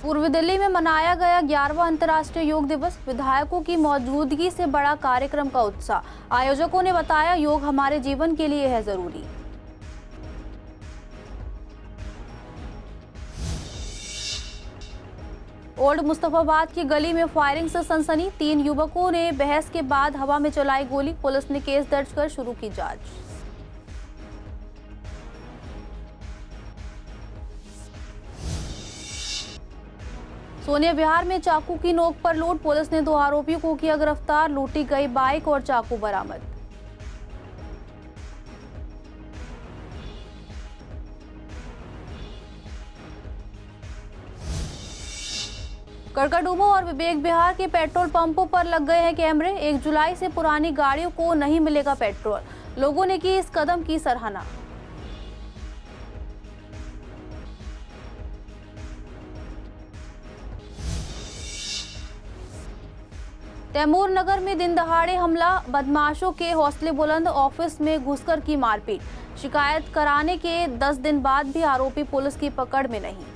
पूर्व दिल्ली में मनाया गया 11वां अंतर्राष्ट्रीय योग दिवस। विधायकों की मौजूदगी से बड़ा कार्यक्रम का उत्साह। आयोजकों ने बताया, योग हमारे जीवन के लिए है जरूरी। ओल्ड मुस्तफाबाद की गली में फायरिंग से सनसनी। 3 युवकों ने बहस के बाद हवा में चलाई गोली। पुलिस ने केस दर्ज कर शुरू की जांच। सोनिया विहार में चाकू की नोक पर लूट। पुलिस ने 2 आरोपियों को किया गिरफ्तार। लूटी गई बाइक और चाकू बरामद। कड़कड़डूबो और विवेक विहार के पेट्रोल पंपों पर लग गए हैं कैमरे। 1 जुलाई से पुरानी गाड़ियों को नहीं मिलेगा पेट्रोल। लोगों ने की इस कदम की सराहना। तैमूर नगर में दिन दहाड़े हमला। बदमाशों के हौसले बुलंद। ऑफिस में घुसकर की मारपीट। शिकायत कराने के 10 दिन बाद भी आरोपी पुलिस की पकड़ में नहीं।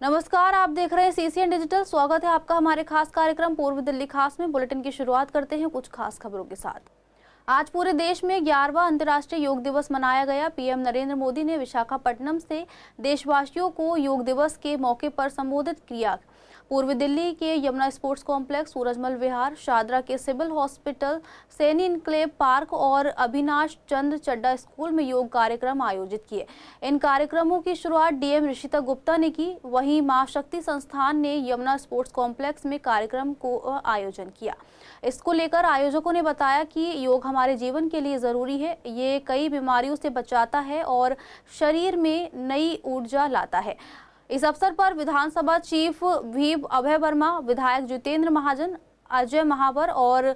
नमस्कार, आप देख रहे हैं CCN डिजिटल। स्वागत है आपका हमारे खास कार्यक्रम पूर्व दिल्ली खास में। बुलेटिन की शुरुआत करते हैं कुछ खास खबरों के साथ। आज पूरे देश में 11वां अंतर्राष्ट्रीय योग दिवस मनाया गया। पीएम नरेंद्र मोदी ने विशाखापट्टनम से देशवासियों को योग दिवस के मौके पर संबोधित किया। पूर्व दिल्ली के यमुना स्पोर्ट्स कॉम्प्लेक्स, सूरजमल विहार, शादरा के civil hospital, Saini enclave park और अविनाश चंद्र चड्डा स्कूल में योग कार्यक्रम आयोजित किए। इन कार्यक्रमों की शुरुआत डीएम ऋषिता गुप्ता ने की। वहीं मां शक्ति संस्थान ने यमुना स्पोर्ट्स कॉम्प्लेक्स में कार्यक्रम को आयोजन किया। इसको लेकर आयोजकों ने बताया कि योग हमारे जीवन के लिए जरूरी है। ये कई बीमारियों से बचाता है और शरीर में नई ऊर्जा लाता है। इस अवसर पर विधानसभा चीफ व्हीप अभय वर्मा, विधायक जितेंद्र महाजन, अजय महावर और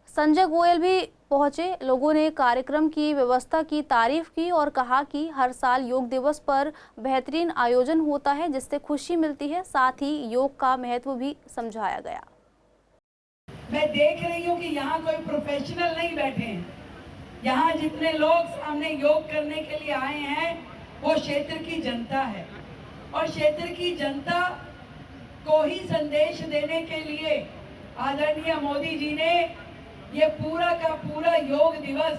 संजय गोयल भी पहुंचे। लोगों ने कार्यक्रम की व्यवस्था की तारीफ की और कहा कि हर साल योग दिवस पर बेहतरीन आयोजन होता है, जिससे खुशी मिलती है। साथ ही योग का महत्व भी समझाया गया। मैं देख रही हूँ कि यहाँ कोई प्रोफेशनल नहीं बैठे हैं। यहाँ जितने लोग सामने योग करने के लिए आए हैं वो क्षेत्र की जनता है और क्षेत्र की जनता को ही संदेश देने के लिए आदरणीय मोदी जी ने ये पूरा का पूरा योग दिवस,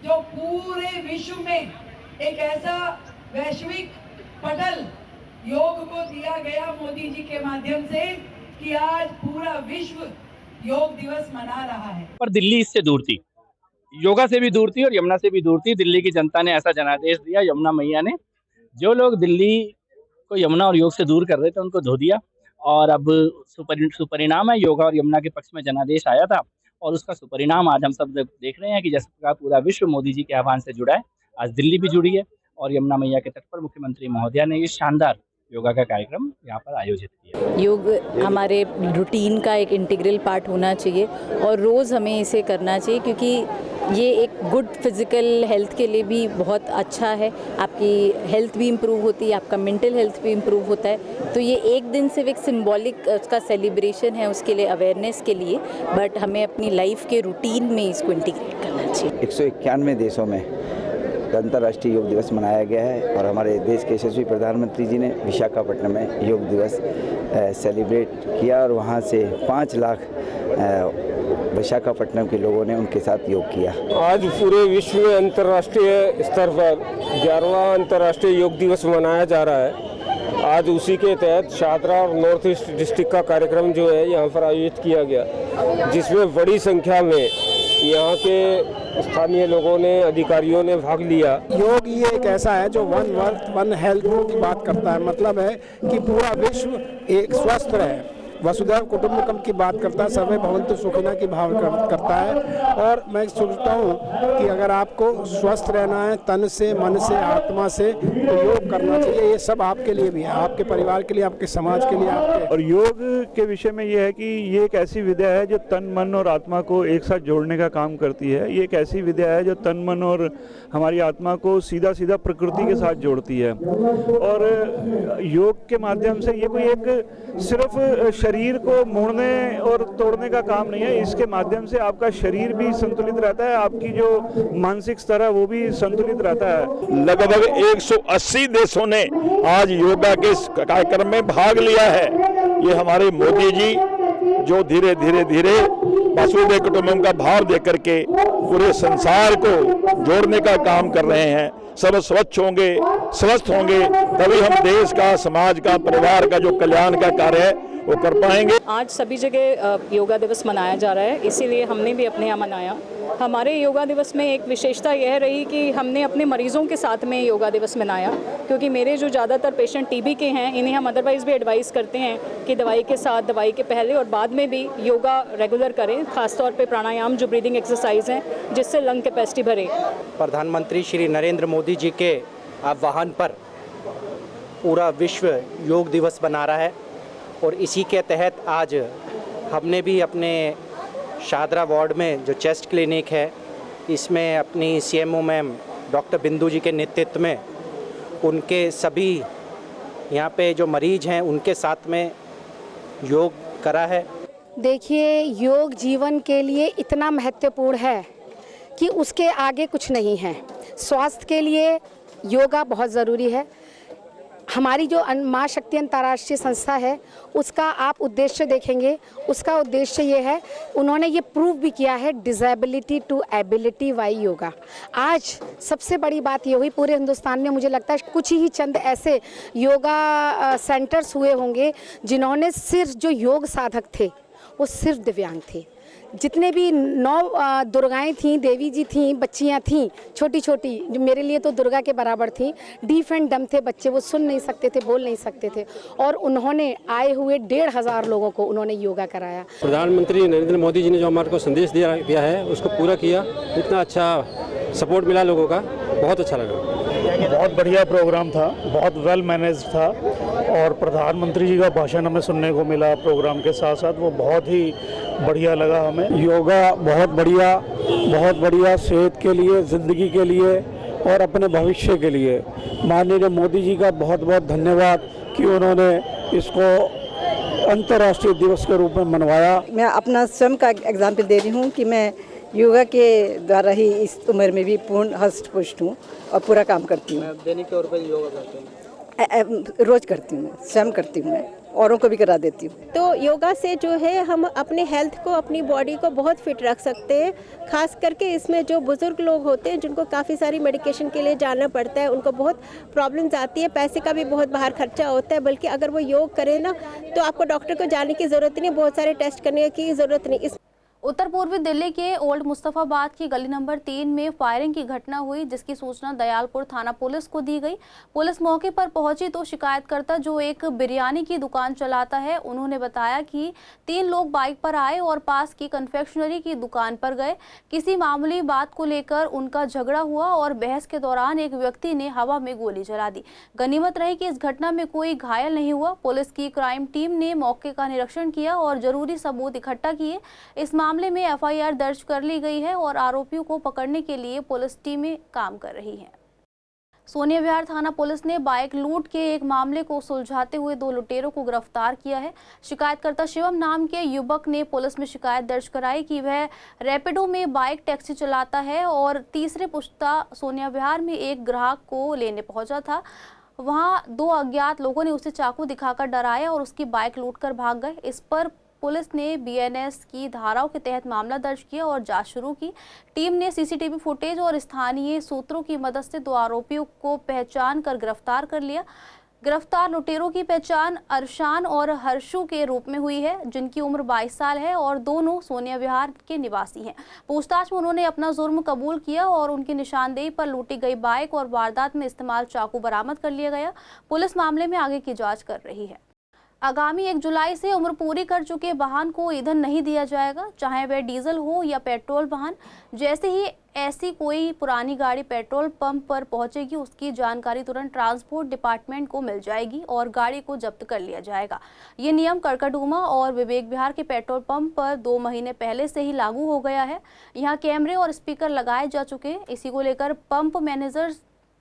जो पूरे विश्व में एक ऐसा वैश्विक पटल योग को दिया गया मोदी जी के माध्यम से कि आज पूरा विश्व योग दिवस मना रहा है। पर दिल्ली इससे दूर थी, योगा से भी दूर थी और यमुना से भी दूर थी। दिल्ली की जनता ने ऐसा जनादेश दिया, यमुना मैया ने। जो लोग दिल्ली को यमुना और योग से दूर कर रहे थे उनको धो दिया और अब सुपरिणाम है। योगा और यमुना के पक्ष में जनादेश आया था और उसका सुपरिणाम आज हम सब देख रहे हैं कि जैसे प्रकार पूरा विश्व मोदी जी के आह्वान से जुड़ा है। आज दिल्ली भी जुड़ी है और यमुना मैया के तट पर मुख्यमंत्री महोदया ने ये शानदार योगा का कार्यक्रम यहाँ पर आयोजित किया। योग हमारे रूटीन का एक इंटीग्रल पार्ट होना चाहिए और रोज़ हमें इसे करना चाहिए, क्योंकि ये एक गुड फिज़िकल हेल्थ के लिए भी बहुत अच्छा है। आपकी हेल्थ भी इम्प्रूव होती है, आपका मेंटल हेल्थ भी इम्प्रूव होता है। तो ये एक दिन सिर्फ एक सिंबॉलिक उसका सेलिब्रेशन है, उसके लिए अवेयरनेस के लिए, बट हमें अपनी लाइफ के रूटीन में इसको इंटीग्रेट करना चाहिए। 191 देशों में अंतर्राष्ट्रीय योग दिवस मनाया गया है और हमारे देश के यशस्वी प्रधानमंत्री जी ने विशाखापट्टनम में योग दिवस सेलिब्रेट किया और वहाँ से 5 लाख विशाखापट्टनम के लोगों ने उनके साथ योग किया। आज पूरे विश्व में अंतर्राष्ट्रीय स्तर पर 11वां अंतर्राष्ट्रीय योग दिवस मनाया जा रहा है। आज उसी के तहत शादरा और नॉर्थ ईस्ट डिस्ट्रिक्ट का कार्यक्रम जो है यहाँ पर आयोजित किया गया, जिसमें बड़ी संख्या में यहाँ के स्थानीय लोगों ने, अधिकारियों ने भाग लिया। योग ये एक ऐसा है जो वन वर्थ वन हेल्थ की बात करता है। मतलब है कि पूरा विश्व एक स्वस्थ रहे, वसुधैव कुटुंबकम की बात करता है, सर्वे भवन्तु सुखिनः की भाव करता है। और मैं सोचता हूँ कि अगर आपको स्वस्थ रहना है तन से, मन से, आत्मा से, तो योग करना चाहिए। ये सब आपके लिए भी है, आपके परिवार के लिए, आपके समाज के लिए, आपके। और योग के विषय में ये है कि ये एक ऐसी विद्या है जो तन, मन और आत्मा को एक साथ जोड़ने का काम करती है। ये एक ऐसी विद्या है जो तन, मन और हमारी आत्मा को सीधा सीधा प्रकृति के साथ जोड़ती है। और योग के माध्यम से ये कोई एक सिर्फ शरीर को मोड़ने और तोड़ने का काम नहीं है। इसके माध्यम से आपका शरीर भी संतुलित रहता है, आपकी जो मानसिक स्तर है वो भी संतुलित रहता है। लगभग 180 देशों ने आज योगा के कार्यक्रम में भाग लिया है। ये हमारे मोदी जी जो धीरे धीरे वसुधैव कुटुंबकम का भाव देकर के पूरे संसार को जोड़ने का काम कर रहे हैं। सब स्वच्छ होंगे, स्वस्थ होंगे, तभी हम देश का, समाज का, परिवार का जो कल्याण का कार्य है वो कर पाएंगे। आज सभी जगह योगा दिवस मनाया जा रहा है, इसीलिए हमने भी अपने यहाँ मनाया। हमारे योगा दिवस में एक विशेषता यह रही कि हमने अपने मरीजों के साथ में योगा दिवस मनाया, क्योंकि मेरे जो ज़्यादातर पेशेंट टीबी के हैं, इन्हें हम अदरवाइज़ भी एडवाइस करते हैं कि दवाई के साथ, दवाई के पहले और बाद में भी योगा रेगुलर करें, खासतौर पे प्राणायाम जो ब्रीदिंग एक्सरसाइज हैं जिससे लंग कैपेसिटी भरे। प्रधानमंत्री श्री नरेंद्र मोदी जी के आह्वान पर पूरा विश्व योग दिवस मना रहा है और इसी के तहत आज हमने भी अपने शादरा वार्ड में जो चेस्ट क्लिनिक है, इसमें अपनी सीएमओ मैम डॉक्टर बिंदु जी के नेतृत्व में उनके सभी यहाँ पे जो मरीज हैं उनके साथ में योग करा है। देखिए, योग जीवन के लिए इतना महत्वपूर्ण है कि उसके आगे कुछ नहीं है। स्वास्थ्य के लिए योगा बहुत ज़रूरी है। हमारी जो माँ शक्ति अंतर्राष्ट्रीय संस्था है उसका आप उद्देश्य देखेंगे, उसका उद्देश्य ये है, उन्होंने ये प्रूव भी किया है, disability to ability by yoga. आज सबसे बड़ी बात ये हुई पूरे हिंदुस्तान में, मुझे लगता है कुछ ही चंद ऐसे योगा सेंटर्स हुए होंगे जिन्होंने सिर्फ जो योग साधक थे वो सिर्फ दिव्यांग थे। जितने भी 9 दुर्गाएं थीं, देवी जी थीं, बच्चियां थीं छोटी छोटी, जो मेरे लिए तो दुर्गा के बराबर थीं, डीफ एंड डम थे बच्चे, वो सुन नहीं सकते थे, बोल नहीं सकते थे, और उन्होंने आए हुए 1,500 लोगों को उन्होंने योगा कराया। प्रधानमंत्री नरेंद्र मोदी जी ने जो हमारे को संदेश दिया है उसको पूरा किया। इतना अच्छा सपोर्ट मिला लोगों का, बहुत अच्छा लगा। बहुत बढ़िया प्रोग्राम था, बहुत वेल मैनेज था और प्रधानमंत्री जी का भाषण हमें सुनने को मिला प्रोग्राम के साथ साथ, वो बहुत ही बढ़िया लगा हमें। योगा बहुत बढ़िया सेहत के लिए, ज़िंदगी के लिए और अपने भविष्य के लिए। माननीय मोदी जी का बहुत बहुत धन्यवाद कि उन्होंने इसको अंतर्राष्ट्रीय दिवस के रूप में मनवाया। मैं अपना स्वयं का एग्जाम्पल दे रही हूँ कि मैं योगा के द्वारा ही इस उम्र में भी पूर्ण हष्ट पुष्ट हूँ और पूरा काम करती हूँ। दैनिक तौर पर योगा करते हैं? रोज करती हूँ, स्वयं करती हूँ, मैं औरों को भी करा देती हूँ। तो योगा से जो है हम अपने हेल्थ को, अपनी बॉडी को बहुत फिट रख सकते हैं। खास करके इसमें जो बुजुर्ग लोग होते हैं जिनको काफ़ी सारी मेडिकेशन के लिए जाना पड़ता है, उनको बहुत प्रॉब्लम्स आती है, पैसे का भी बहुत बाहर खर्चा होता है, बल्कि अगर वो योग करें ना तो आपको डॉक्टर को जाने की ज़रूरत नहीं, बहुत सारे टेस्ट करने की ज़रूरत नहीं। उत्तर पूर्वी दिल्ली के ओल्ड मुस्तफाबाद की गली नंबर 3 में फायरिंग की घटना हुई, जिसकी सूचना दयालपुर थाना पुलिस को दी गई। पुलिस मौके पर पहुंची तो शिकायतकर्ता, जो एक बिरयानी की दुकान चलाता है, उन्होंने बताया कि 3 लोग बाइक पर आए और पास की कन्फेक्शनरी की दुकान पर गए। किसी मामूली बात को लेकर उनका झगड़ा हुआ और बहस के दौरान एक व्यक्ति ने हवा में गोली चला दी। गनीमत रही कि इस घटना में कोई घायल नहीं हुआ। पुलिस की क्राइम टीम ने मौके का निरीक्षण किया और जरूरी सबूत इकट्ठा किए। इस मामले में एफआईआर दर्ज कर ली गई है और आरोपियों को पकड़ने के लिए पुलिस टीमें काम कर रही हैं। सोनिया विहार थाना पुलिस ने बाइक लूट के एक मामले को सुलझाते हुए 2 लुटेरों को गिरफ्तार किया है। शिकायतकर्ता शिवम नाम के युवक ने पुलिस में शिकायत दर्ज कराई कि वह रैपिडो में बाइक टैक्सी चलाता है और तीसरे पुश्ता सोनिया विहार में एक ग्राहक को लेने पहुंचा था। वहां 2 अज्ञात लोगों ने उसे चाकू दिखाकर डराया और उसकी बाइक लूटकर भाग गए। इस पर पुलिस ने बीएनएस की धाराओं के तहत मामला दर्ज किया और जांच शुरू की। टीम ने सीसीटीवी फुटेज और स्थानीय सूत्रों की मदद से 2 आरोपियों को पहचान कर गिरफ्तार कर लिया। गिरफ्तार लुटेरों की पहचान अरशान और हर्षू के रूप में हुई है, जिनकी उम्र 22 साल है और दोनों सोनिया विहार के निवासी हैं। पूछताछ में उन्होंने अपना जुर्म कबूल किया और उनकी निशानदेही पर लूटी गई बाइक और वारदात में इस्तेमाल चाकू बरामद कर लिया गया। पुलिस मामले में आगे की जाँच कर रही है। आगामी 1 जुलाई से उम्र पूरी कर चुके वाहन को ईंधन नहीं दिया जाएगा, चाहे वह डीजल हो या पेट्रोल वाहन। जैसे ही ऐसी कोई पुरानी गाड़ी पेट्रोल पंप पर पहुंचेगी, उसकी जानकारी तुरंत ट्रांसपोर्ट डिपार्टमेंट को मिल जाएगी और गाड़ी को जब्त कर लिया जाएगा। ये नियम कड़कड़डूमा और विवेक विहार के पेट्रोल पंप पर 2 महीने पहले से ही लागू हो गया है। यहाँ कैमरे और स्पीकर लगाए जा चुके हैं। इसी को लेकर पंप मैनेजर्स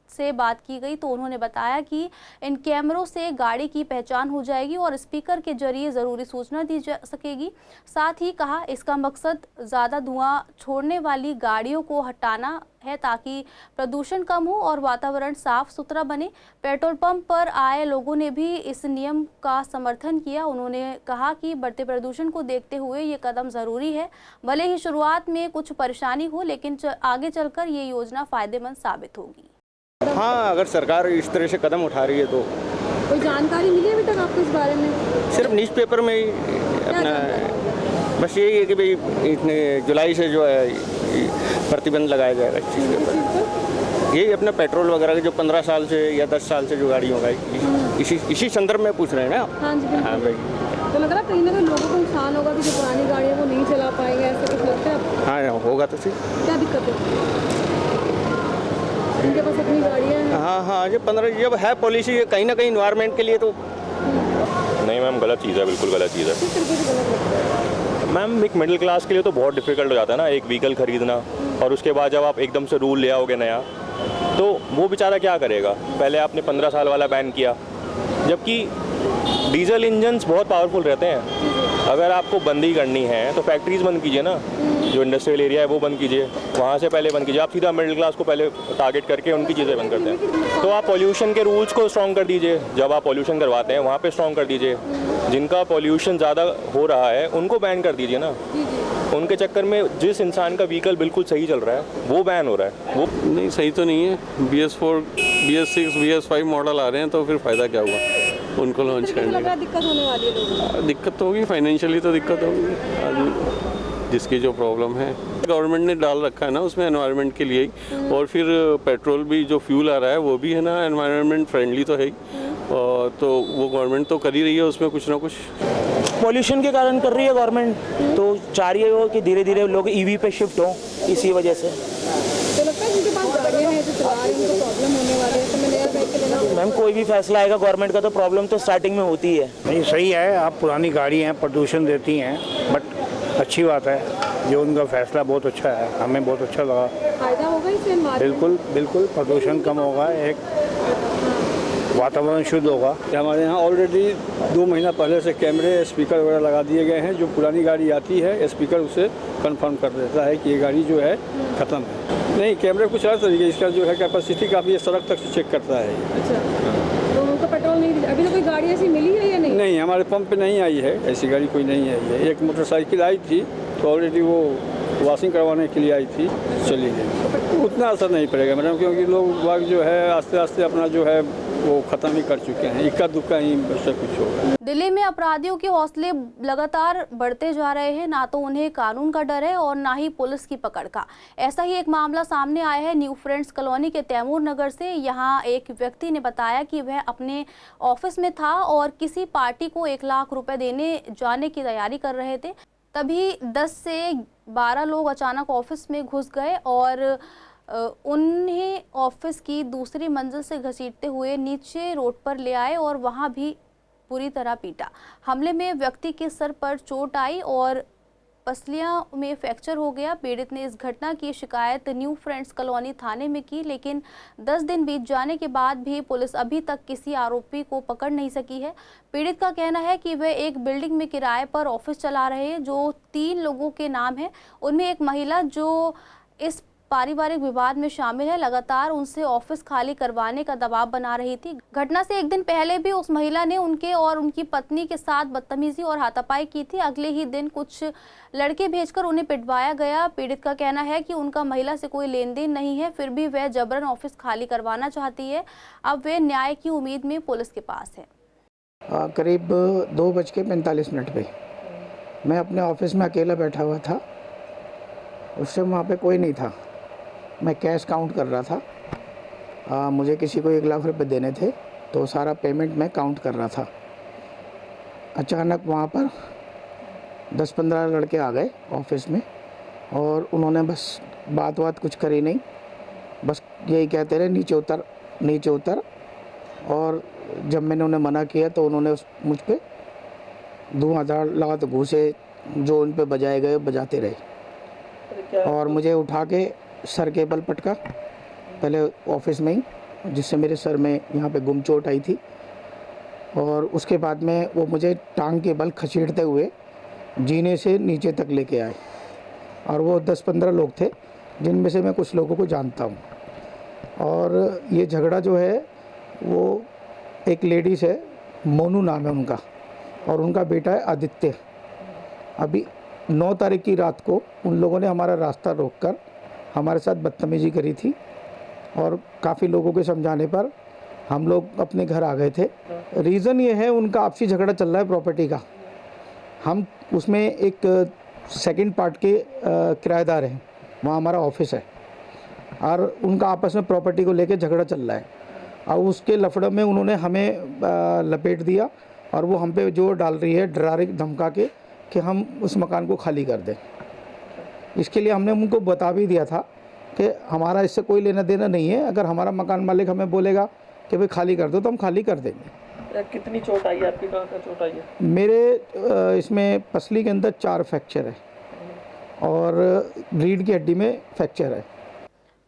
से बात की गई तो उन्होंने बताया कि इन कैमरों से गाड़ी की पहचान हो जाएगी और स्पीकर के जरिए ज़रूरी सूचना दी जा सकेगी। साथ ही कहा इसका मकसद ज़्यादा धुआं छोड़ने वाली गाड़ियों को हटाना है ताकि प्रदूषण कम हो और वातावरण साफ सुथरा बने। पेट्रोल पंप पर आए लोगों ने भी इस नियम का समर्थन किया। उन्होंने कहा कि बढ़ते प्रदूषण को देखते हुए ये कदम ज़रूरी है। भले ही शुरुआत में कुछ परेशानी हो, लेकिन आगे चलकर ये योजना फ़ायदेमंद साबित होगी। हाँ, अगर सरकार इस तरह से कदम उठा रही है तो। कोई जानकारी मिली अभी तक आपको इस बारे में? सिर्फ न्यूज़पेपर में ही अपना बस यही है कि भाई इतने जुलाई से जो है प्रतिबंध लगाया जाएगा इस चीज़ के ऊपर। यही अपना पेट्रोल वगैरह के जो 15 साल से या 10 साल से जो गाड़ियों का इसी संदर्भ में पूछ रहे हैं ना आप? हाँ जी, हाँ भाई। तो लग रहा है कहीं ना कहीं लोगों को नुकसान होगा कि जो पुरानी गाड़ी है वो नहीं चला पाएंगे, ऐसा कुछ लगता है? हाँ, होगा तो सही। क्या दिक्कत है? इनके पास अपनी गाड़ियाँ हैं। हाँ, जब 15 जब है पॉलिसी कहीं ना कहीं इन्वायरमेंट के लिए तो नहीं मैम, गलत चीज़ है, बिल्कुल गलत चीज़ है मैम। एक मिडिल क्लास के लिए तो बहुत डिफिकल्ट हो जाता है ना एक व्हीकल खरीदना, और उसके बाद जब आप एकदम से रूल ले आओगे नया तो वो बेचारा क्या करेगा। पहले आपने 15 साल वाला बैन किया, जबकि डीजल इंजन्स बहुत पावरफुल रहते हैं। अगर आपको बंदी करनी है तो फैक्ट्रीज बंद कीजिए ना, जो इंडस्ट्रियल एरिया है वो बंद कीजिए, वहाँ से पहले बंद कीजिए। आप सीधा मिडिल क्लास को पहले टारगेट करके उनकी चीज़ें बंद करते हैं। तो आप पॉल्यूशन के रूल्स को स्ट्रॉन्ग कर दीजिए, जब आप पॉल्यूशन करवाते हैं वहाँ पे स्ट्रॉन्ग कर दीजिए। जिनका पॉल्यूशन ज़्यादा हो रहा है उनको बैन कर दीजिए ना। उनके चक्कर में जिस इंसान का व्हीकल बिल्कुल सही चल रहा है वो बैन हो रहा है। वो नहीं, सही तो नहीं है। BS4, BS6, BS5 मॉडल आ रहे हैं तो फिर फ़ायदा क्या हुआ उनको लॉन्च करने का? दिक्कत होने वाली है लोगों को। दिक्कत तो होगी, फाइनेंशियली तो दिक्कत होगी। जिसकी जो प्रॉब्लम है गवर्नमेंट ने डाल रखा है ना उसमें एनवायरनमेंट के लिए ही, और फिर पेट्रोल भी जो फ्यूल आ रहा है वो भी है ना एनवायरनमेंट फ्रेंडली तो है ही, और तो वो गवर्नमेंट तो कर ही रही है उसमें कुछ ना कुछ। पॉल्यूशन के कारण कर रही है गवर्नमेंट, तो चाह रही है वो कि धीरे धीरे लोग EV पे शिफ्ट हों इसी वजह से। तो लगता है जिनके पास गाड़ियाँ हैं जो चला रहे हैं उनको प्रॉब्लम होने वाली है, तो मैं नया बाइक लेना। मैम कोई भी फैसला आएगा गवर्नमेंट का तो प्रॉब्लम तो स्टार्टिंग में होती है। नहीं, सही है, आप पुरानी गाड़ी हैं, प्रदूषण देती हैं, बट अच्छी बात है जो उनका फैसला बहुत अच्छा है, हमें बहुत अच्छा लगा। फायदा होगा इससे? बिल्कुल बिल्कुल, प्रदूषण कम होगा, एक वातावरण शुद्ध होगा। हमारे यहाँ ऑलरेडी 2 महीना पहले से कैमरे स्पीकर वगैरह लगा दिए गए हैं। जो पुरानी गाड़ी आती है स्पीकर उसे कंफर्म कर देता है कि ये गाड़ी जो है ख़त्म है। नहीं, कैमरे कुछ अलग तरीके, इसका जो है कैपेसिटी काफ़ी ये सड़क तक से चेक करता है। अच्छा, तो उनको पेट्रोल नहीं, अभी तो कोई गाड़ी ऐसी मिली है या नहीं? नहीं, हमारे पंप पे नहीं आई है, ऐसी गाड़ी कोई नहीं आई है। एक मोटरसाइकिल आई थी तो ऑलरेडी वो वॉशिंग करवाने के लिए आई थी, चली गई। उतना असर नहीं पड़ेगा मैडम, क्योंकि लोग बाग जो है आस्ते आस्ते अपना जो है वो ख़त्म ही कर चुके हैं। इक्का दुक्का ही सब कुछ होगा। दिल्ली में अपराधियों के हौसले लगातार बढ़ते जा रहे हैं। ना तो उन्हें कानून का डर है और ना ही पुलिस की पकड़ का। ऐसा ही एक मामला सामने आया है न्यू फ्रेंड्स कॉलोनी के तैमूर नगर से। यहाँ एक व्यक्ति ने बताया कि वह अपने ऑफिस में था और किसी पार्टी को 1 लाख रुपए देने जाने की तैयारी कर रहे थे। तभी 10 से 12 लोग अचानक ऑफिस में घुस गए और उन्हें ऑफिस की दूसरी मंजिल से घसीटते हुए नीचे रोड पर ले आए और वहां भी पूरी तरह पीटा। हमले में व्यक्ति के सर पर चोट आई और पसलियां में फ्रैक्चर हो गया। पीड़ित ने इस घटना की शिकायत न्यू फ्रेंड्स कॉलोनी थाने में की, लेकिन 10 दिन बीत जाने के बाद भी पुलिस अभी तक किसी आरोपी को पकड़ नहीं सकी है। पीड़ित का कहना है कि वे एक बिल्डिंग में किराए पर ऑफिस चला रहे हैं जो 3 लोगों के नाम है। उनमें एक महिला जो इस पारिवारिक विवाद में शामिल है, लगातार उनसे ऑफिस खाली करवाने का दबाव बना रही थी। घटना से 1 दिन पहले भी उस महिला ने उनके और उनकी पत्नी के साथ बदतमीजी और हाथापाई की थी। अगले ही दिन कुछ लड़के भेजकर उन्हें पिटवाया गया। पीड़ित का कहना है कि उनका महिला से कोई लेन देन नहीं है, फिर भी वह जबरन ऑफिस खाली करवाना चाहती है। अब वे न्याय की उम्मीद में पुलिस के पास है। करीब 2:45 पे मैं अपने ऑफिस में अकेला बैठा हुआ था। उस समय वहाँ पे कोई नहीं था। मैं कैश काउंट कर रहा था। मुझे किसी को 1 लाख रुपए देने थे तो सारा पेमेंट मैं काउंट कर रहा था। अचानक वहाँ पर 10-15 लड़के आ गए ऑफिस में और उन्होंने बस बात कुछ करी नहीं, बस यही कहते रहे नीचे उतर नीचे उतर। और जब मैंने उन्हें मना किया तो उन्होंने मुझ पे धुआंधार लगात घूसे जो उन पे बजाए गए बजाते रहे और मुझे उठा के सर के बल पटका, पहले ऑफिस में ही जिससे मेरे सर में यहाँ पे गुम चोट आई थी। और उसके बाद में वो मुझे टांग के बल खसेड़ते हुए जीने से नीचे तक लेके आए, और वो 10-15 लोग थे, जिनमें से मैं कुछ लोगों को जानता हूँ। और ये झगड़ा जो है वो एक लेडीज़ है, मोनू नाम है उनका, और उनका बेटा है आदित्य। अभी 9 तारीख की रात को उन लोगों ने हमारा रास्ता रोककर हमारे साथ बदतमीजी करी थी, और काफ़ी लोगों के समझाने पर हम लोग अपने घर आ गए थे। रीज़न ये है, उनका आपसी झगड़ा चल रहा है प्रॉपर्टी का। हम उसमें एक सेकंड पार्ट के किराएदार हैं, वहाँ हमारा ऑफिस है, और उनका आपस में प्रॉपर्टी को लेके झगड़ा चल रहा है। और उसके लफड़े में उन्होंने हमें लपेट दिया, और वो हम पे जोर डाल रही है, डरा रही, धमका के कि हम उस मकान को खाली कर दें। इसके लिए हमने उनको बता भी दिया था कि हमारा इससे कोई लेना देना नहीं है। अगर हमारा मकान मालिक हमें बोलेगा कि भाई खाली कर दो तो हम खाली कर देंगे। कितनी चोट आई है आपकी? कहाँ का चोट आई है? मेरे इसमें पसली के अंदर 4 फ्रैक्चर है और रीढ़ की हड्डी में फ्रैक्चर है।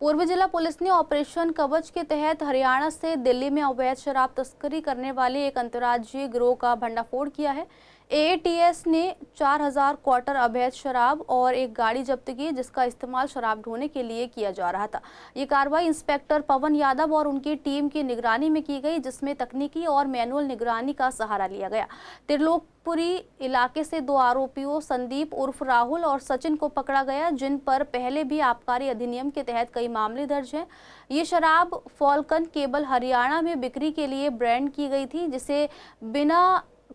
पूर्व जिला पुलिस ने ऑपरेशन कवच के तहत हरियाणा से दिल्ली में अवैध शराब तस्करी करने वाले एक अंतर्राज्यीय गिरोह का भंडाफोड़ किया है। AATS ने 4000 क्वार्टर अवैध शराब और एक गाड़ी जब्त की, जिसका इस्तेमाल शराब ढोने के लिए किया जा रहा था। ये कार्रवाई इंस्पेक्टर पवन यादव और उनकी टीम की निगरानी में की गई, जिसमें तकनीकी और मैनुअल निगरानी का सहारा लिया गया। त्रिलोकपुरी इलाके से 2 आरोपियों संदीप उर्फ राहुल और सचिन को पकड़ा गया, जिन पर पहले भी आबकारी अधिनियम के तहत कई मामले दर्ज हैं। ये शराब फॉल्कन केबल हरियाणा में बिक्री के लिए ब्रांड की गई थी, जिसे बिना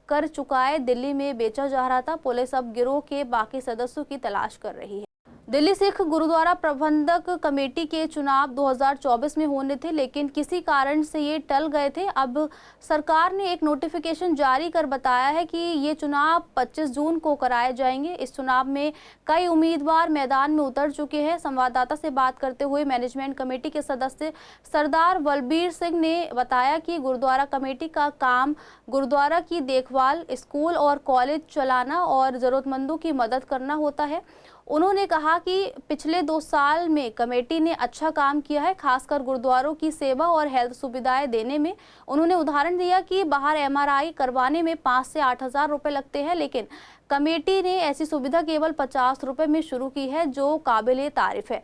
कर चुकाए दिल्ली में बेचा जा रहा था। पुलिस अब गिरोह के बाकी सदस्यों की तलाश कर रही है। दिल्ली सिख गुरुद्वारा प्रबंधक कमेटी के चुनाव 2024 में होने थे, लेकिन किसी कारण से ये टल गए थे। अब सरकार ने एक नोटिफिकेशन जारी कर बताया है कि ये चुनाव 25 जून को कराए जाएंगे। इस चुनाव में कई उम्मीदवार मैदान में उतर चुके हैं। संवाददाता से बात करते हुए मैनेजमेंट कमेटी के सदस्य सरदार बलबीर सिंह ने बताया कि गुरुद्वारा कमेटी का काम गुरुद्वारा की देखभाल, स्कूल और कॉलेज चलाना और ज़रूरतमंदों की मदद करना होता है। उन्होंने कहा कि पिछले 2 साल में कमेटी ने अच्छा काम किया है, खासकर गुरुद्वारों की सेवा और हेल्थ सुविधाएं देने में। उन्होंने उदाहरण दिया कि बाहर MRI करवाने में 5 से 8 हज़ार रुपये लगते हैं, लेकिन कमेटी ने ऐसी सुविधा केवल 50 रुपये में शुरू की है, जो काबिले तारीफ है।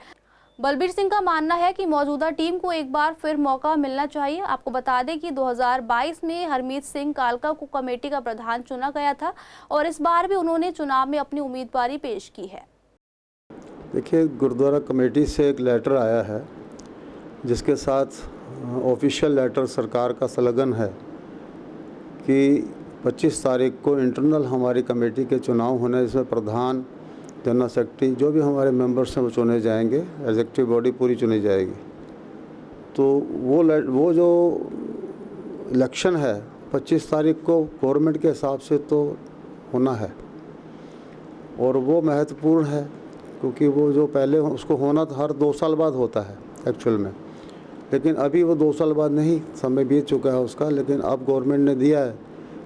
बलबीर सिंह का मानना है कि मौजूदा टीम को एक बार फिर मौका मिलना चाहिए। आपको बता दें कि 2022 में हरमीत सिंह कालका को कमेटी का प्रधान चुना गया था, और इस बार भी उन्होंने चुनाव में अपनी उम्मीदवारी पेश की है। देखिए, गुरुद्वारा कमेटी से एक लेटर आया है, जिसके साथ ऑफिशियल लेटर सरकार का संलग्न है कि 25 तारीख को इंटरनल हमारी कमेटी के चुनाव होने, जिसमें प्रधान, जनरल सेक्रेटरी, जो भी हमारे मेंबर्स हैं वो चुने जाएंगे, एग्जीक्यूटिव बॉडी पूरी चुनी जाएगी। तो वो जो इलेक्शन है 25 तारीख को गवर्नमेंट के हिसाब से तो होना है, और वो महत्वपूर्ण है, क्योंकि वो जो पहले उसको होना था हर 2 साल बाद होता है एक्चुअल में, लेकिन अभी वो 2 साल बाद नहीं, समय बीत चुका है उसका, लेकिन अब गवर्नमेंट ने दिया है,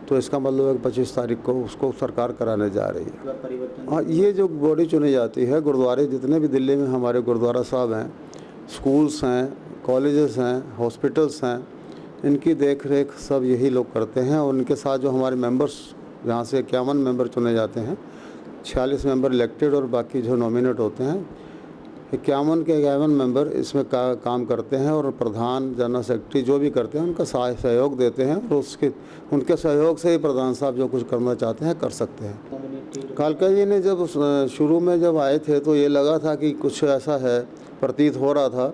तो इसका मतलब है 25 तारीख को उसको सरकार कराने जा रही है। हाँ, ये जो बॉडी चुनी जाती है, गुरुद्वारे जितने भी दिल्ली में हमारे गुरुद्वारा साहब हैं, स्कूल्स हैं, कॉलेजेस हैं, हॉस्पिटल्स हैं, इनकी देख रेख सब यही लोग करते हैं। और उनके साथ जो हमारे मेंबर्स, यहाँ से 51 मेंबर चुने जाते हैं, 46 मेंबर इलेक्टेड और बाकी जो नॉमिनेट होते हैं, 51 के 51 मेंबर इसमें काम करते हैं, और प्रधान, जनरल सेक्रेटरी जो भी करते हैं उनका सहयोग देते हैं, और उनके सहयोग से ही प्रधान साहब जो कुछ करना चाहते हैं कर सकते हैं। कालका जी ने जब शुरू में जब आए थे तो ये लगा था कि कुछ ऐसा है, प्रतीत हो रहा था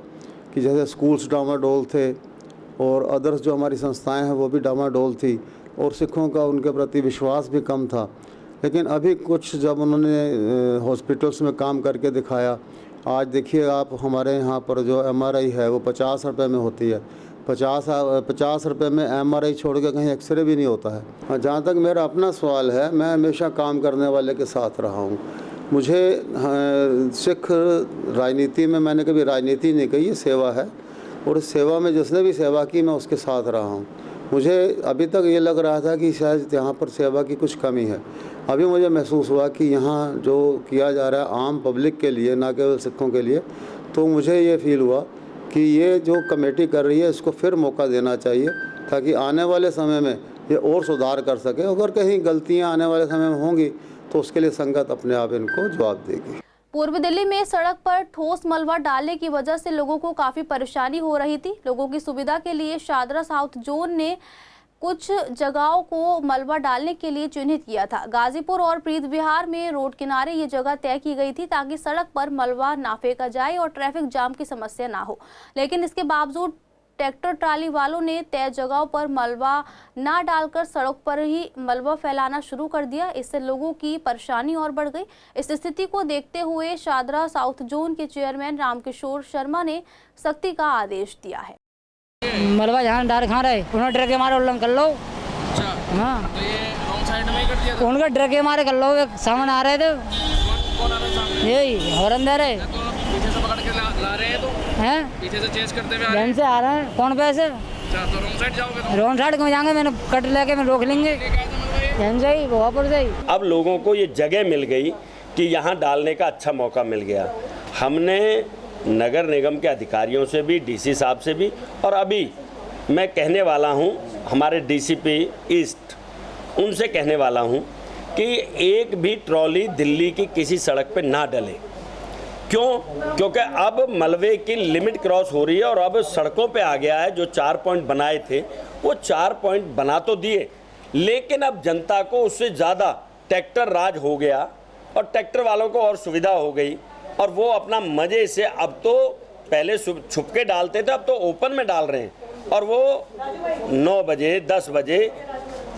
कि जैसे स्कूल्स डामाडोल थे और अदर्स जो हमारी संस्थाएँ हैं वो भी डामाडोल थी, और सिखों का उनके प्रति विश्वास भी कम था। लेकिन अभी कुछ जब उन्होंने हॉस्पिटल्स में काम करके दिखाया, आज देखिए आप हमारे यहाँ पर जो MRI है वो 50 रुपये में होती है, 50 रुपये में MRI छोड़ के कहीं एक्सरे भी नहीं होता है। जहाँ तक मेरा अपना सवाल है, मैं हमेशा काम करने वाले के साथ रहा हूँ। मुझे सिख राजनीति में मैंने कभी राजनीति नहीं कही, ये सेवा है, और इस सेवा में जिसने भी सेवा की मैं उसके साथ रहा हूँ। मुझे अभी तक ये लग रहा था कि शायद यहाँ पर सेवा की कुछ कमी है। अभी मुझे महसूस हुआ कि यहाँ जो किया जा रहा है आम पब्लिक के लिए, ना केवल सिखों के लिए, तो मुझे ये फील हुआ कि ये जो कमेटी कर रही है इसको फिर मौका देना चाहिए, ताकि आने वाले समय में ये और सुधार कर सके। अगर कहीं गलतियां आने वाले समय में होंगी तो उसके लिए संगत अपने आप इनको जवाब देगी। पूर्व दिल्ली में सड़क पर ठोस मलबा डालने की वजह से लोगों को काफ़ी परेशानी हो रही थी। लोगों की सुविधा के लिए शादरा साउथ जोन ने कुछ जगहों को मलबा डालने के लिए चिन्हित किया था। गाजीपुर और प्रीत विहार में रोड किनारे ये जगह तय की गई थी ताकि सड़क पर मलबा ना फेंका जाए और ट्रैफिक जाम की समस्या ना हो, लेकिन इसके बावजूद ट्रैक्टर ट्राली वालों ने तय जगहों पर मलबा ना डालकर सड़क पर ही मलबा फैलाना शुरू कर दिया। इससे लोगों की परेशानी और बढ़ गई। इस स्थिति को देखते हुए शादरा साउथ जोन के चेयरमैन रामकिशोर शर्मा ने सख्ती का आदेश दिया है। मलबा जहाँ डाल खा रहे उन्होंने डर के मारे उल्लंघन कर लो। हाँ तो ये रॉन्ग साइड में ही कर दिया था। उनका डर के मारे कर लो, सामने आ रहे थे, कौन आ रहा है सामने? यही हॉर्न दे रहे, पीछे से पकड़ के ला रहे हैं, तो हैं पीछे से चेस करते हुए आ रहे हैं से आ रहे हैं। कौन पैसे तो रॉन्ग साइड जाओगे? तो रॉन्ग साइड क्यों जाएंगे, मैंने कट लेके मैं रोक लेंगे से ही वहाँ से ही। अब लोगों को ये जगह मिल गई कि यहाँ डालने का अच्छा मौका मिल गया। हमने नगर निगम के अधिकारियों से भी, डीसी साहब से भी, और अभी मैं कहने वाला हूँ हमारे डीसीपी ईस्ट, उनसे कहने वाला हूँ कि एक भी ट्रॉली दिल्ली की किसी सड़क पे ना डले। क्यों? क्योंकि अब मलबे की लिमिट क्रॉस हो रही है और अब सड़कों पे आ गया है। जो 4 पॉइंट बनाए थे वो 4 पॉइंट बना तो दिए, लेकिन अब जनता को उससे ज़्यादा ट्रैक्टर राज हो गया और ट्रैक्टर वालों को और सुविधा हो गई और वो अपना मज़े से, अब तो पहले छुप के डालते थे, अब तो ओपन में डाल रहे हैं और वो 9 बजे, 10 बजे,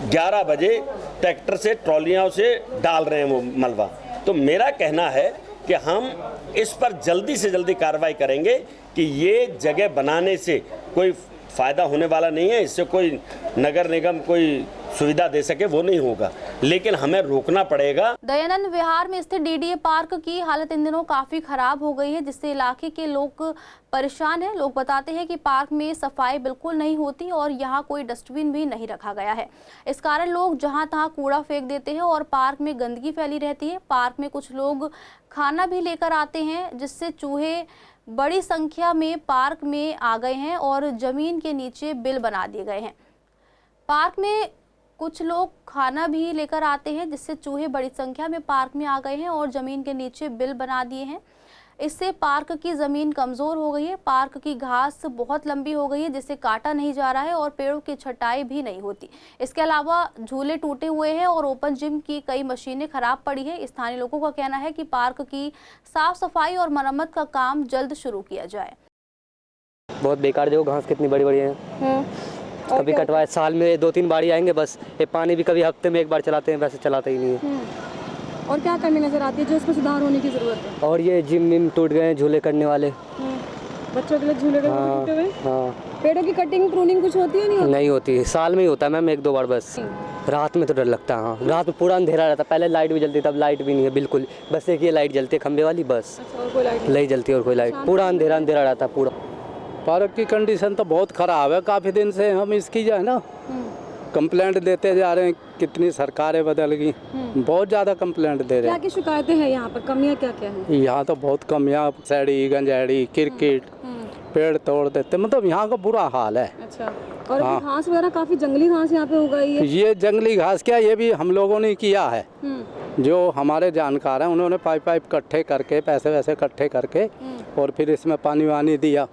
11 बजे ट्रैक्टर से, ट्रॉलियों से डाल रहे हैं वो मलबा। तो मेरा कहना है कि हम इस पर जल्दी से जल्दी कार्रवाई करेंगे कि ये जगह बनाने से कोई फ़ायदा होने वाला नहीं है, इससे कोई नगर निगम कोई सुविधा दे सके वो नहीं होगा, लेकिन हमें रोकना पड़ेगा। दयानंद विहार में स्थित डीडीए पार्क की हालत इन दिनों काफ़ी खराब हो गई है, जिससे इलाके के लोग परेशान हैं। लोग बताते हैं कि पार्क में सफाई बिल्कुल नहीं होती और यहाँ कोई डस्टबिन भी नहीं रखा गया है। इस कारण लोग जहाँ तहाँ कूड़ा फेंक देते हैं और पार्क में गंदगी फैली रहती है। पार्क में कुछ लोग खाना भी लेकर आते हैं, जिससे चूहे बड़ी संख्या में पार्क में आ गए हैं और जमीन के नीचे बिल बना दिए गए हैं। पार्क में कुछ लोग खाना भी लेकर आते हैं, जिससे चूहे बड़ी संख्या में पार्क में आ गए हैं और जमीन के नीचे बिल बना दिए हैं। इससे पार्क की ज़मीन कमज़ोर हो गई है। पार्क की घास बहुत लंबी हो गई है, जिससे काटा नहीं जा रहा है और पेड़ों की छटाई भी नहीं होती। इसके अलावा झूले टूटे हुए हैं और ओपन जिम की कई मशीनें खराब पड़ी है। स्थानीय लोगों का कहना है कि पार्क की साफ सफाई और मरम्मत का काम जल्द शुरू किया जाए। बहुत बेकार जगह, घास कितनी बड़ी बड़ी है, कभी कटवाए, साल में 2-3 बार आएंगे बस। ये पानी भी कभी हफ्ते में 1 बार चलाते हैं, वैसे चलाते ही नहीं है। और क्या कमी नजर आती है जो इसमें सुधार होने की जरूरत है? और ये जिम विम टूट गए हैं, झूले करने वाले, बच्चों के लिए झूले टूटे हुए। हाँ। पेड़ों की कटिंग प्रूनिंग कुछ होती है? नहीं होती, साल में ही होता है मैम, 1-2 बार बस। रात में तो डर लगता है। हाँ, रात में पूरा अंधेरा रहता है। पहले लाइट भी जलती, तब लाइट भी नहीं है बिल्कुल, बस एक ये लाइट जलती है खंबे वाली, बस। और कोई लाइट नहीं जलती और कोई लाइट, पूरा अंधेरा अंधेरा रहता है पूरा। पार्क की कंडीशन तो बहुत ख़राब है। काफ़ी दिन से हम इसकी जो है ना कंप्लेंट देते जा रहे हैं, कितनी सरकारें बदल गई, बहुत ज़्यादा कंप्लेंट दे रहे हैं। क्या शिकायतें हैं यहाँ पर, कमियाँ क्या क्या हैं? यहाँ तो बहुत कमियाँ, सड़ी गंजेड़ी, क्रिकेट, पेड़ तोड़ देते, मतलब यहाँ का बुरा हाल है। अच्छा, और घास वगैरह काफ़ी जंगली घास यहाँ पे उगाई है। ये जंगली घास क्या, ये भी हम लोगों ने किया है। जो हमारे जानकार हैं उन्होंने पाइप इकट्ठे करके, पैसे वैसे इकट्ठे करके और फिर इसमें पानी वानी दिया।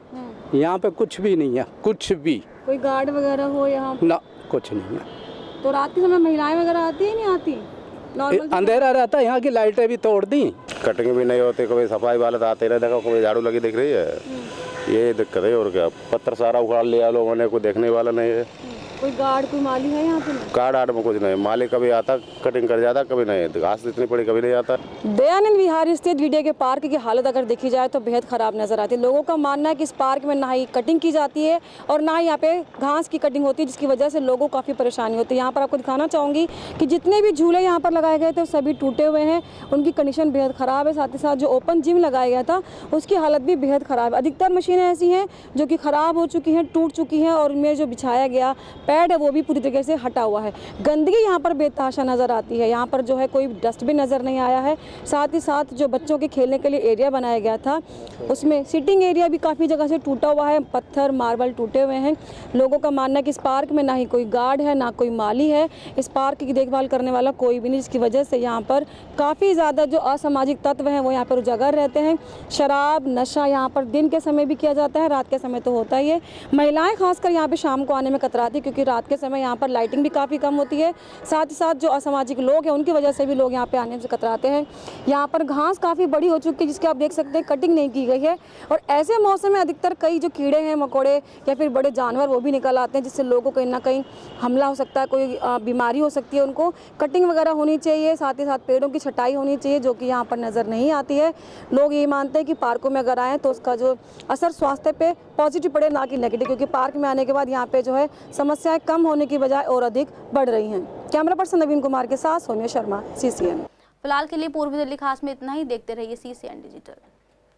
यहाँ पे कुछ भी नहीं है, कुछ भी। कोई गार्ड वगैरह हो यहाँ ना, कुछ नहीं है। तो रात के समय महिलाएं वगैरह आती है, नहीं आती? अंधेरा रहता है, यहाँ की लाइटें भी तोड़ दी, कटिंग भी नहीं होती, कभी सफाई वाले तो आते रहे, देखो कोई झाड़ू लगी दिख रही है, ये दिक्कत है। और क्या, पत्थर सारा उखाड़ लिया लोगों ने, कोई देखने वाला नहीं है। कोई गार्ड, कोई माली है यहाँ पे? गार्ड आर्ड में कुछ नहीं, माली कभी आता कटिंग कर जाता, कभी नहीं, घास इतनी पड़ी कभी नहीं आता। दयानंद विहार स्थित डीडीए के पार्क की हालत अगर देखी जाए तो बेहद ख़राब नज़र आती है। लोगों का मानना है कि इस पार्क में ना ही कटिंग की जाती है और ना ही यहाँ पे घास की कटिंग होती है, जिसकी वजह से लोगों को काफ़ी परेशानी होती है। यहाँ पर आपको दिखाना चाहूँगी कि जितने भी झूले यहाँ पर लगाए गए थे सभी टूटे हुए हैं, उनकी कंडीशन बेहद ख़राब है। साथ ही साथ जो ओपन जिम लगाया गया था उसकी हालत भी बेहद ख़राब है। अधिकतर मशीनें ऐसी हैं जो कि ख़राब हो चुकी हैं, टूट चुकी हैं और उनमें जो बिछाया गया पैड है वो भी पूरी तरीके से हटा हुआ है। गंदगी यहाँ पर बेतहाशा नज़र आती है। यहाँ पर जो है कोई डस्टबिन नज़र नहीं आया है। साथ ही साथ जो बच्चों के खेलने के लिए एरिया बनाया गया था उसमें सिटिंग एरिया भी काफ़ी जगह से टूटा हुआ है, पत्थर मार्बल टूटे हुए हैं। लोगों का मानना है कि इस पार्क में ना ही कोई गार्ड है ना कोई माली है, इस पार्क की देखभाल करने वाला कोई भी नहीं, जिसकी वजह से यहाँ पर काफ़ी ज़्यादा जो असामाजिक तत्व हैं वो यहाँ पर उजागर रहते हैं। शराब नशा यहाँ पर दिन के समय भी किया जाता है, रात के समय तो होता ही है। महिलाएं खासकर यहाँ पे शाम को आने में कतराती है क्योंकि रात के समय यहाँ पर लाइटिंग भी काफ़ी कम होती है। साथ ही साथ जो असामाजिक लोग हैं उनकी वजह से भी लोग यहाँ पे आने से कतराते हैं। यहाँ पर घास काफ़ी बड़ी हो चुकी है जिसकी आप देख सकते हैं कटिंग नहीं की गई है, और ऐसे मौसम में अधिकतर कई जो कीड़े हैं मकोड़े या फिर बड़े जानवर वो भी निकल आते हैं, जिससे लोगों को कहीं ना कहीं हमला हो सकता है, कोई बीमारी हो सकती है। उनको कटिंग वगैरह होनी चाहिए, साथ ही साथ पेड़ों की छटाई होनी चाहिए जो कि यहाँ पर नज़र नहीं आती है। लोग ये मानते हैं कि पार्कों में अगर आएँ तो उसका जो असर स्वास्थ्य पे पॉजिटिव पड़े ना कि नेगेटिव, क्योंकि पार्क में आने के बाद यहाँ पे जो है समस्याएं कम होने की बजाय और अधिक बढ़ रही हैं। कैमरा पर्सन नवीन कुमार के साथ सौम्या शर्मा, CCN। फिलहाल के लिए पूर्वी दिल्ली खास में इतना ही। देखते रहिए CCN डिजिटल।